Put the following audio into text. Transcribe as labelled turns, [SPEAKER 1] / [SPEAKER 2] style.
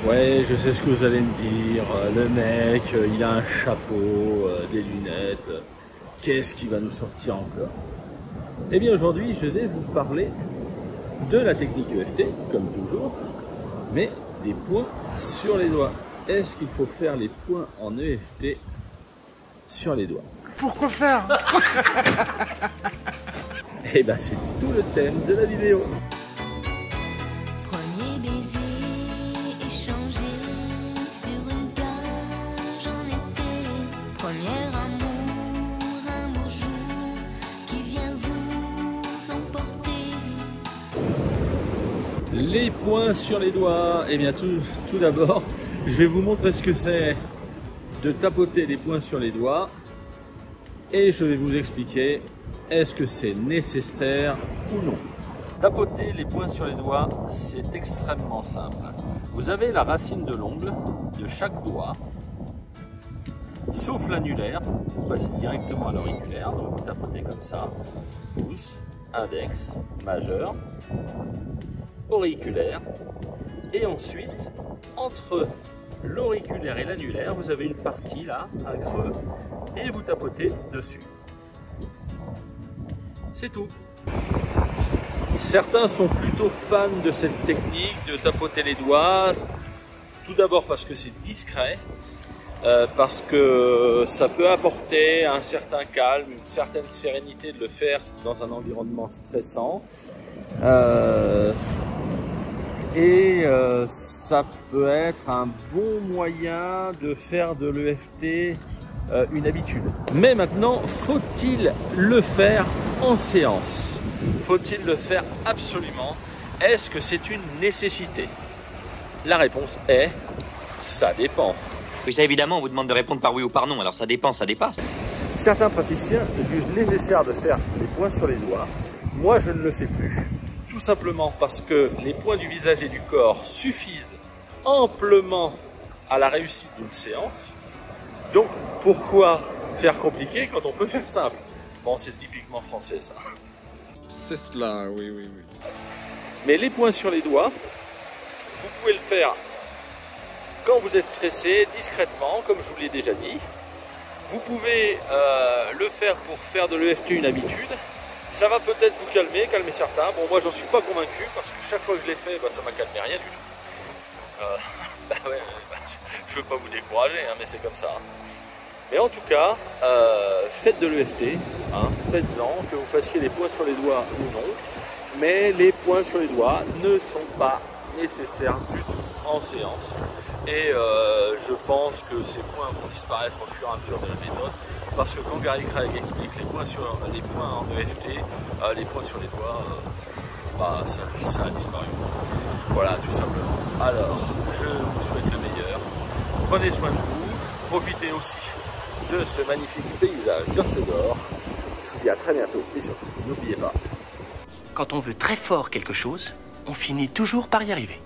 [SPEAKER 1] Ouais, je sais ce que vous allez me dire. Le mec, il a un chapeau, des lunettes. Qu'est-ce qu'il va nous sortir encore? Eh bien, aujourd'hui, je vais vous parler de la technique EFT, comme toujours, mais des points sur les doigts. Est-ce qu'il faut faire les points en EFT sur les doigts?
[SPEAKER 2] Pourquoi faire?
[SPEAKER 1] Eh bien, c'est tout le thème de la vidéo.
[SPEAKER 3] Premier baiser échangé sur une plage en été. Premier amour, un beau jour qui vient vous emporter.
[SPEAKER 1] Les points sur les doigts. Eh bien, tout d'abord, je vais vous montrer ce que c'est de tapoter les points sur les doigts. Et je vais vous expliquer, est-ce que c'est nécessaire ou non. Tapoter les points sur les doigts, c'est extrêmement simple. Vous avez la racine de l'ongle de chaque doigt, sauf l'annulaire, vous passez directement à l'auriculaire, donc vous tapotez comme ça, pouce, index, majeur, auriculaire, et ensuite, entre l'auriculaire et l'annulaire, vous avez une partie là, un creux, et vous tapotez dessus. C'est tout. Certains sont plutôt fans de cette technique de tapoter les doigts. Tout d'abord parce que c'est discret, parce que ça peut apporter un certain calme, une certaine sérénité de le faire dans un environnement stressant. Ça peut être un bon moyen de faire de l'EFT une habitude. Mais maintenant, faut-il le faire en séance? Faut-il le faire absolument? Est-ce que c'est une nécessité? La réponse est, ça dépend.
[SPEAKER 4] Oui, ça évidemment, on vous demande de répondre par oui ou par non, alors ça dépend, ça dépasse.
[SPEAKER 1] Certains praticiens jugent nécessaire de faire les points sur les doigts. Moi, je ne le fais plus. Tout simplement parce que les points du visage et du corps suffisent amplement à la réussite d'une séance. Donc, pourquoi faire compliqué quand on peut faire simple? Bon, c'est typiquement français, ça.
[SPEAKER 2] C'est cela, oui, oui, oui.
[SPEAKER 1] Mais les points sur les doigts, vous pouvez le faire quand vous êtes stressé, discrètement, comme je vous l'ai déjà dit. Vous pouvez le faire pour faire de l'EFT une habitude. Ça va peut-être vous calmer certains. Bon, moi, j'en suis pas convaincu, parce que chaque fois que je l'ai fait, ça m'a calmé rien du tout. Je veux pas vous décourager, hein, mais c'est comme ça. Mais en tout cas, faites de l'EFT, hein, faites-en, que vous fassiez les points sur les doigts ou non. Mais les points sur les doigts ne sont pas nécessaires du tout en séance. Et je pense que ces points vont disparaître au fur et à mesure de la méthode. Parce que quand Gary Craig explique les points en EFT, les points sur les doigts, ça a disparu. Voilà, tout simplement. Alors, je vous souhaite le meilleur. Prenez soin de vous. Profitez aussi de ce magnifique paysage d'Orse d'Or. Je vous dis à très bientôt et surtout, n'oubliez pas.
[SPEAKER 5] Quand on veut très fort quelque chose, on finit toujours par y arriver.